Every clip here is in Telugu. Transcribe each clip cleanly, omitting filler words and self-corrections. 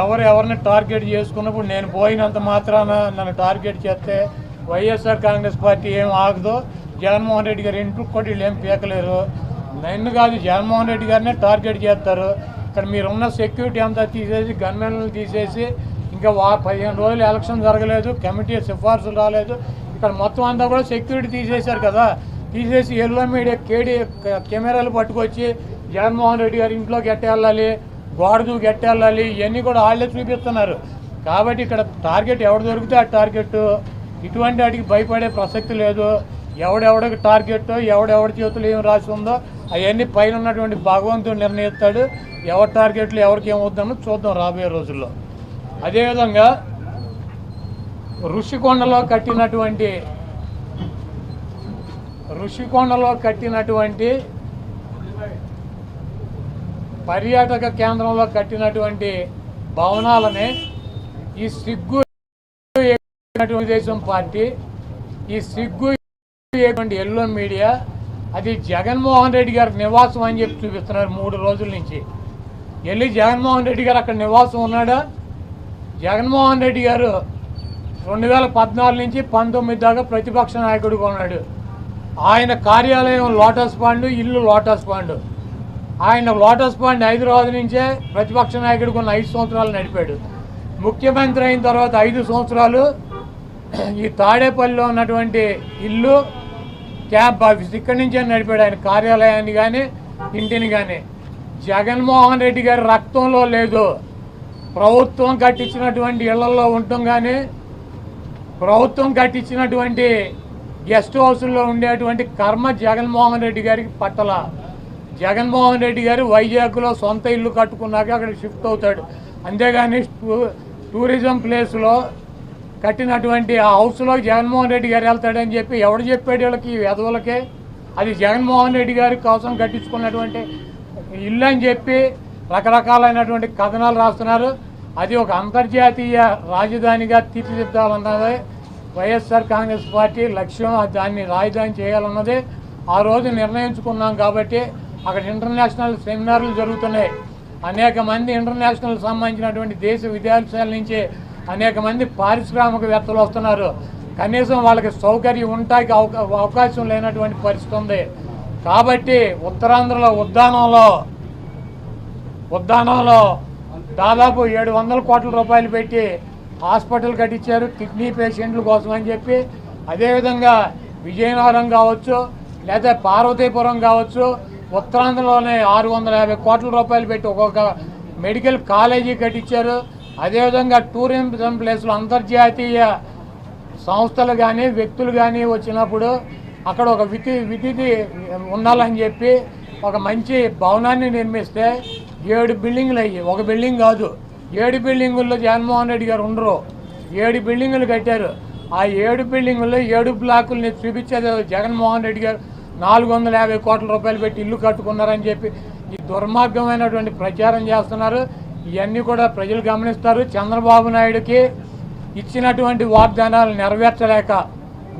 ఎవరిని టార్గెట్ చేసుకున్నప్పుడు నేను పోయినంత మాత్రాన నన్ను టార్గెట్ చేస్తే వైఎస్ఆర్ కాంగ్రెస్ పార్టీ ఏం ఆగదు. జగన్మోహన్ రెడ్డి గారు ఇంటికి కూడా వీళ్ళు ఏం పీకలేరు. నన్ను కాదు, జగన్మోహన్ రెడ్డి గారినే టార్గెట్ చేస్తారు. ఇక్కడ మీరున్న సెక్యూరిటీ అంతా తీసేసి, గన్మెన్లు తీసేసి, ఇంకా 15 రోజులు ఎలక్షన్ జరగలేదు, కమిటీ సిఫార్సులు రాలేదు, ఇక్కడ మొత్తం అంతా కూడా సెక్యూరిటీ తీసేశారు కదా. తీసేసి ఎల్లో మీడియా కెమెరాలు పట్టుకొచ్చి జగన్మోహన్ రెడ్డి గారి ఇంట్లోకి ఎట్టెళ్ళాలి, గోడదు గెట్టెళ్ళాలి, ఇవన్నీ కూడా వాళ్ళే చూపిస్తున్నారు. కాబట్టి ఇక్కడ టార్గెట్ ఎవడు దొరికితే ఆ టార్గెట్, ఇటువంటి వాటికి భయపడే ప్రసక్తి లేదు. ఎవడెవడికి టార్గెట్, ఎవడెవడి చేతులు ఏం రాసి ఉందో అవన్నీ పైన ఉన్నటువంటి భగవంతుడు నిర్ణయిస్తాడు. ఎవరి టార్గెట్లు ఎవరికి ఏమవుతుందో చూద్దాం రాబోయే రోజుల్లో. అదేవిధంగా ఋషికొండలో కట్టినటువంటి పర్యాటక కేంద్రంలో కట్టినటువంటి భవనాలని ఈ సిగ్గు తెలుగుదేశం పార్టీ, ఈ సిగ్గు ఎల్లో మీడియా అది జగన్మోహన్ రెడ్డి గారి నివాసం అని చెప్పి చూపిస్తున్నారు 3 రోజుల నుంచి. వెళ్ళి జగన్మోహన్ రెడ్డి గారు అక్కడ నివాసం ఉన్నాడా? జగన్మోహన్ రెడ్డి గారు 2014 నుంచి 19 దాకా ప్రతిపక్ష నాయకుడిగా ఉన్నాడు. ఆయన కార్యాలయం లోటస్ పాండ్, ఇల్లు లోటస్ పాండ్. ఆయన లోటస్ పాండ్ హైదరాబాద్ నుంచే ప్రతిపక్ష నాయకుడికి ఉన్న 5 సంవత్సరాలు నడిపాడు. ముఖ్యమంత్రి అయిన తర్వాత 5 సంవత్సరాలు ఈ తాడేపల్లిలో ఉన్నటువంటి ఇల్లు, క్యాంప్ ఆఫీస్ ఇక్కడి నుంచే నడిపాడు. ఆయన కార్యాలయాన్ని కానీ ఇంటిని కానీ. జగన్మోహన్ రెడ్డి గారి రక్తంలో లేదు. ప్రభుత్వం కట్టించినటువంటి ఇళ్లలో ఉండటం కానీ, ప్రభుత్వం కట్టించినటువంటి గెస్ట్ హౌస్లో ఉండేటువంటి కర్మ జగన్మోహన్ రెడ్డి గారికి పట్టల. జగన్మోహన్ రెడ్డి గారు వైజాగ్లో సొంత ఇల్లు కట్టుకున్నాక అక్కడ షిఫ్ట్ అవుతాడు. అంతేగాని టూరిజం ప్లేస్లో కట్టినటువంటి ఆ హౌస్లో జగన్మోహన్ రెడ్డి గారు వెళ్తాడని చెప్పి ఎవడు చెప్పాడు వీళ్ళకి, వెధవులకే? అది జగన్మోహన్ రెడ్డి గారి కోసం కట్టించుకున్నటువంటి ఇల్లు అని చెప్పి రకరకాలైనటువంటి కథనాలు రాస్తున్నారు. అది ఒక అంతర్జాతీయ రాజధానిగా తీర్చిదిద్దాలన్నదే వైఎస్ఆర్ కాంగ్రెస్ పార్టీ లక్ష్యం. దాన్ని రాజధాని చేయాలన్నదే ఆ రోజు నిర్ణయించుకున్నాం. కాబట్టి అక్కడ ఇంటర్నేషనల్ సెమినార్లు జరుగుతున్నాయి. అనేక మంది ఇంటర్నేషనల్ సంబంధించినటువంటి దేశ విదేశాల నుంచి అనేక మంది పారిశ్రామికవేత్తలు వస్తున్నారు. కనీసం వాళ్ళకి సౌకర్యం ఉండటానికి అవకాశం లేనటువంటి పరిస్థితి ఉంది. కాబట్టి ఉత్తరాంధ్రలో ఉద్దానంలో దాదాపు 700 కోట్ల రూపాయలు పెట్టి హాస్పిటల్ కట్టించారు కిడ్నీ పేషెంట్ల కోసం అని చెప్పి. అదేవిధంగా విజయనగరం కావచ్చు, లేదా పార్వతీపురం కావచ్చు, ఉత్తరాంధ్రలోనే 650 కోట్ల రూపాయలు పెట్టి ఒక్కొక్క మెడికల్ కాలేజీ కట్టించారు. అదేవిధంగా టూరిజం ప్లేస్లో అంతర్జాతీయ సంస్థలు కానీ వ్యక్తులు కానీ వచ్చినప్పుడు అక్కడ ఒక విధిని ఉండాలని చెప్పి ఒక మంచి భవనాన్ని నిర్మిస్తే 7 బిల్డింగులు అయ్యి, ఒక బిల్డింగ్ కాదు 7 బిల్డింగుల్లో జగన్మోహన్ రెడ్డి గారు ఉండరు. 7 బిల్డింగులు కట్టారు. ఆ 7 బిల్డింగుల్లో 7 బ్లాకుల్ని చూపించేది జగన్మోహన్ రెడ్డి గారు 450 కోట్ల రూపాయలు పెట్టి ఇల్లు కట్టుకున్నారని చెప్పి ఈ దుర్మార్గమైనటువంటి ప్రచారం చేస్తున్నారు. ఇవన్నీ కూడా ప్రజలు గమనిస్తారు. చంద్రబాబు నాయుడుకి ఇచ్చినటువంటి వాగ్దానాలు నెరవేర్చలేక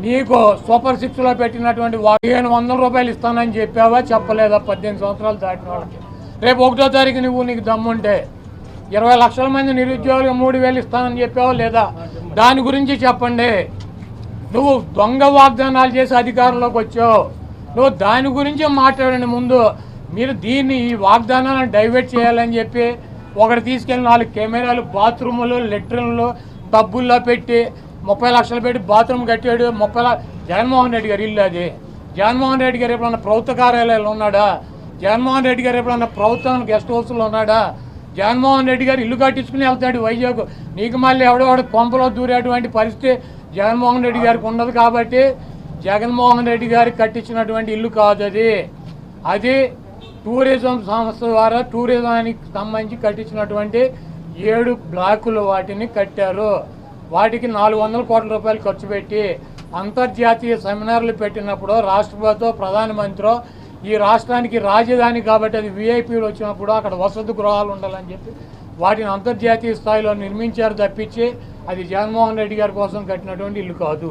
నీకు సూపర్ 6లో పెట్టినటువంటి 1500 రూపాయలు ఇస్తానని చెప్పావా, చెప్పలేదా? 18 సంవత్సరాలు దాటిన వాళ్ళకి. రేపు 1వ తారీఖు నీకు దమ్ముంటే 20 లక్షల మంది నిరుద్యోగులకు 3000 ఇస్తానని చెప్పావా లేదా? దాని గురించి చెప్పండి. నువ్వు దొంగ వాగ్దానాలు చేసి అధికారంలోకి వచ్చావు. నువ్వు దాని గురించి మాట్లాడండి ముందు. మీరు ఈ వాగ్దానాలను డైవర్ట్ చేయాలని చెప్పి ఒకటి తీసుకెళ్ళి 4 కెమెరాలు బాత్రూములు, లెట్రిన్లు, టబ్బుల్లో పెట్టి 30 లక్షలు పెట్టి బాత్రూమ్ కట్టాడు. జగన్మోహన్ రెడ్డి గారు ఇల్లు అది. జగన్మోహన్ రెడ్డి గారు ఎప్పుడన్నా ప్రభుత్వ కార్యాలయాలు ఉన్నాడా? జగన్మోహన్ రెడ్డి గారు ఎప్పుడన్నా ప్రభుత్వం గెస్ట్ హౌస్లో ఉన్నాడా? జగన్మోహన్ రెడ్డి గారు ఇల్లు కట్టించుకుని వెళ్తాడు వైజాగ్. నీకు మళ్ళీ ఎవడో కొంపలో దూరేటువంటి పరిస్థితి జగన్మోహన్ రెడ్డి గారికి ఉండదు. కాబట్టి జగన్మోహన్ రెడ్డి గారికి కట్టించినటువంటి ఇల్లు కాదు అది. అది టూరిజం సంస్థ ద్వారా టూరిజానికి సంబంధించి కట్టించినటువంటి 7 బ్లాకులు వాటిని కట్టారు. వాటికి 400 కోట్ల రూపాయలు ఖర్చు పెట్టి అంతర్జాతీయ సెమినార్లు పెట్టినప్పుడు రాష్ట్రపతితో ప్రధానమంత్రి ఈ రాష్ట్రానికి రాజధాని కాబట్టి అది విఐపీలు వచ్చినప్పుడు అక్కడ వసతి గృహాలు ఉండాలని చెప్పి వాటిని అంతర్జాతీయ స్థాయిలో నిర్మించారు తప్పించి అది జగన్మోహన్ రెడ్డి గారి కోసం కట్టినటువంటి ఇల్లు కాదు.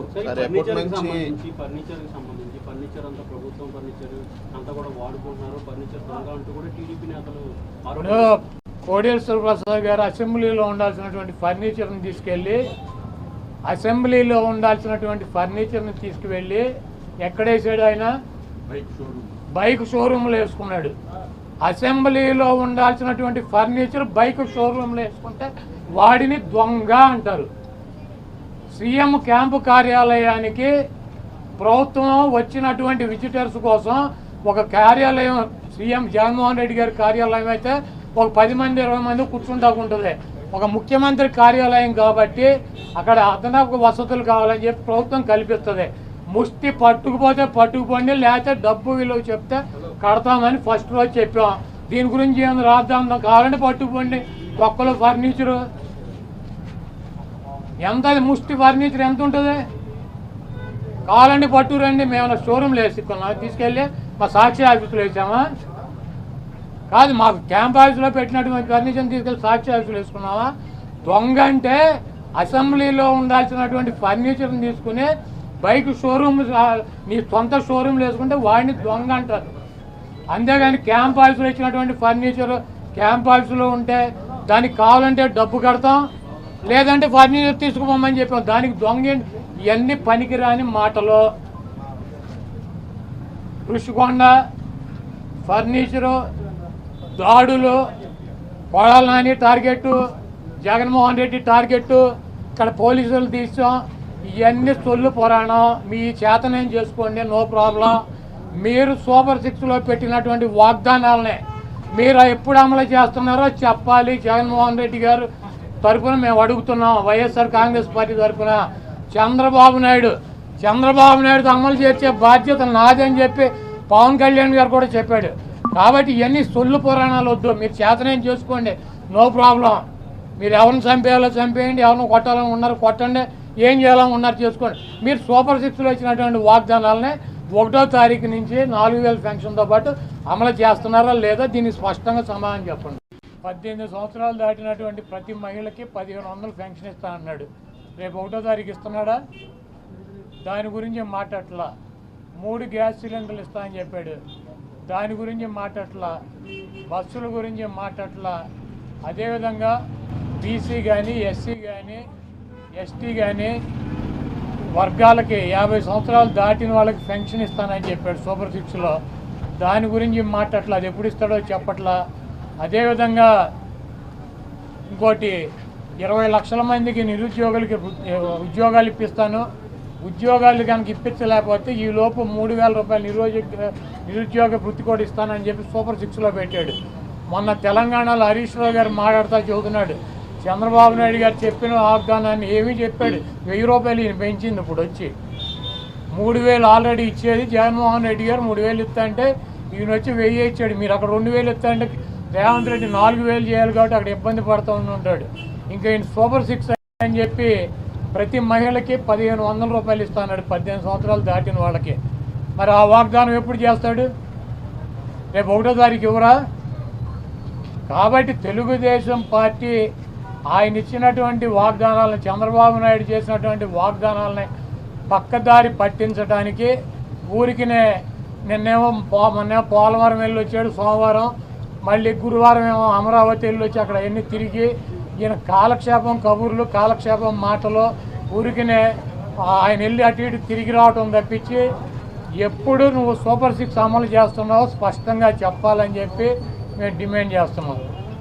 కోడేశ్వర ప్రసాద్ గారు అసెంబ్లీలో ఉండాల్సినటువంటి ఫర్నిచర్ని తీసుకువెళ్ళి ఎక్కడేసాడు ఆయన? బైక్ షోరూంలో వేసుకున్నాడు. అసెంబ్లీలో ఉండాల్సినటువంటి ఫర్నిచర్ బైక్ షోరూంలో వేసుకుంటే వాడిని దొంగ అంటారు. సీఎం క్యాంపు కార్యాలయానికి ప్రభుత్వం వచ్చినటువంటి విజిటర్స్ కోసం ఒక కార్యాలయం, సీఎం జగన్మోహన్ రెడ్డి గారి కార్యాలయం అయితే ఒక 10 మంది 20 మంది కూర్చుంటాకుంటుంది. ఒక ముఖ్యమంత్రి కార్యాలయం కాబట్టి అక్కడ అదనపు వసతులు కావాలని చెప్పి ప్రభుత్వం కల్పిస్తుంది. ముష్టి పట్టుకుపోతే పట్టుకుపోండి, లేకపోతే డబ్బు విలువ చెప్తే కడతామని ఫస్ట్ రోజు చెప్పాం. దీని గురించి ఏమైనా రాద్దాం కావాలంటే పట్టుకుపోండి. ఒక్కలో ఫర్నిచరు ఎంత? ముష్టి ఫర్నిచర్ ఎంత ఉంటుంది? కావాలంటే పట్టుకురండి. మేము షోరూమ్లో వేసుకున్నాం, తీసుకెళ్ళి మా సాక్షి ఆఫీసులో వేసామా? కాదు, మాకు క్యాంప్ ఆఫీసులో పెట్టినటువంటి ఫర్నిచర్ని తీసుకెళ్ళి సాక్షి ఆఫీసులో వేసుకున్నావా? దొంగ అంటే అసెంబ్లీలో ఉండాల్సినటువంటి ఫర్నిచర్ని తీసుకుని బైక్ షోరూమ్, నీ సొంత షోరూమ్లో వేసుకుంటే వాడిని దొంగ అంటారు. అంతేగాని క్యాంప్ ఆఫీసులో ఇచ్చినటువంటి ఫర్నిచర్ క్యాంప్ ఆఫీసులో ఉంటే దానికి కావాలంటే డబ్బు కడతాం, లేదంటే ఫర్నిచర్ తీసుకుపోమని చెప్పాం. దానికి దొంగ ఇవన్నీ పనికిరాని మాటలు. ఋషికొండ ఫర్నిచరు, దాడులు, కొడాల నాని టార్గెట్, జగన్మోహన్ రెడ్డి టార్గెట్, ఇక్కడ పోలీసులు తీసాం. ఇవన్నీ సొల్లు పురాణం. మీ చేతనేం చేసుకోండి, నో ప్రాబ్లం. మీరు సూపర్ 6లో పెట్టినటువంటి వాగ్దానాలనే మీరు ఎప్పుడు అమలు చేస్తున్నారో చెప్పాలి. జగన్మోహన్ రెడ్డి గారు తరఫున మేము అడుగుతున్నాం, వైఎస్ఆర్ కాంగ్రెస్ పార్టీ తరఫున. చంద్రబాబు నాయుడు అమలు చేసే బాధ్యత నాదని చెప్పి పవన్ కళ్యాణ్ గారు కూడా చెప్పాడు. కాబట్టి ఇవన్నీ సొల్లు పురాణాలు వద్దు. మీరు చేతనేం చేసుకోండి, నో ప్రాబ్లం. మీరు ఎవరిని చంపేయాలో చంపేయండి, ఎవరిని కొట్టాలని ఉన్నారు కొట్టండి, ఏం చేయాలని ఉన్నారు చేసుకోండి. మీరు సూపర్ 6లో ఇచ్చినటువంటి వాగ్దానాలనే 1వ తారీఖు నుంచి 4000 పెన్షన్తో పాటు అమలు చేస్తున్నారా లేదా దీనికి స్పష్టంగా సమాధానం చెప్పండి. 18 సంవత్సరాలు దాటినటువంటి ప్రతి మహిళకి 1500 పెన్షన్ ఇస్తా అన్నాడు. రేపు 1వ తారీఖు ఇస్తున్నాడా? దాని గురించి మాట్లాడట్లా. 3 గ్యాస్ సిలిండర్లు ఇస్తా అని చెప్పాడు. దాని గురించి మాట్లాడట్లా. బస్సుల గురించి మాట్లాడట్లా. అదేవిధంగా బీసీ కానీ, ఎస్సీ కానీ, ఎస్టీ కానీ వర్గాలకి 50 సంవత్సరాలు దాటిన వాళ్ళకి పెన్షన్ ఇస్తానని చెప్పాడు సూపర్ 6లో. దాని గురించి మాట్లాడట్లా. అది ఎప్పుడు ఇస్తాడో చెప్పట్లా. అదేవిధంగా ఇంకోటి 20 లక్షల మందికి నిరుద్యోగులకి ఉద్యోగాలు ఇప్పిస్తాను. ఉద్యోగాలు కనుక ఇప్పించలేకపోతే ఈ లోపు 3000 రూపాయలు నిరుద్యోగ వృత్తి కూడా ఇస్తానని చెప్పి సూపర్ 6లో పెట్టాడు. మొన్న తెలంగాణలో హరీష్ రావు గారు మాట్లాడుతూ చెబుతున్నాడు, చంద్రబాబు నాయుడు గారు చెప్పిన వాగ్దానాన్ని ఏమీ చెప్పాడు. 1000 రూపాయలు ఈయన పెంచింది. ఇప్పుడు వచ్చి 3000 ఆల్రెడీ ఇచ్చేది జగన్మోహన్ రెడ్డి గారు 3000 ఇస్తా అంటే ఈయన వచ్చి 1000 ఇచ్చాడు. మీరు అక్కడ 2000 ఇస్తా అంటే రేవంత్ రెడ్డి 4000 చేయాలి కాబట్టి అక్కడ ఇబ్బంది పడుతూ ఉంటాడు. ఇంకా ఈయన సూపర్ 6 అని చెప్పి ప్రతి మహిళకి 1500 రూపాయలు ఇస్తాడు 18 సంవత్సరాలు దాటిన వాళ్ళకి. మరి ఆ వాగ్దానం ఎప్పుడు చేస్తాడు? రేపు 1వ తారీఖు ఇవ్వరా? కాబట్టి తెలుగుదేశం పార్టీ ఆయన ఇచ్చినటువంటి వాగ్దానాలను, చంద్రబాబు నాయుడు చేసినటువంటి వాగ్దానాలని పక్కదారి పట్టించడానికి ఊరికినే మొన్నేమో పోలవరం వెళ్ళి వచ్చాడు సోమవారం, మళ్ళీ గురువారం ఏమో అమరావతి వెళ్ళి వచ్చి అక్కడ ఎన్ని తిరిగి ఈయన కాలక్షేపం కబుర్లు, కాలక్షేపం మాటలు, ఊరికినే ఆయన వెళ్ళి అటు ఇటు తిరిగి రావటం తప్పించి ఎప్పుడు నువ్వు సూపర్ 6 అమలు చేస్తున్నావో స్పష్టంగా చెప్పాలని చెప్పి మేము డిమాండ్ చేస్తున్నాం.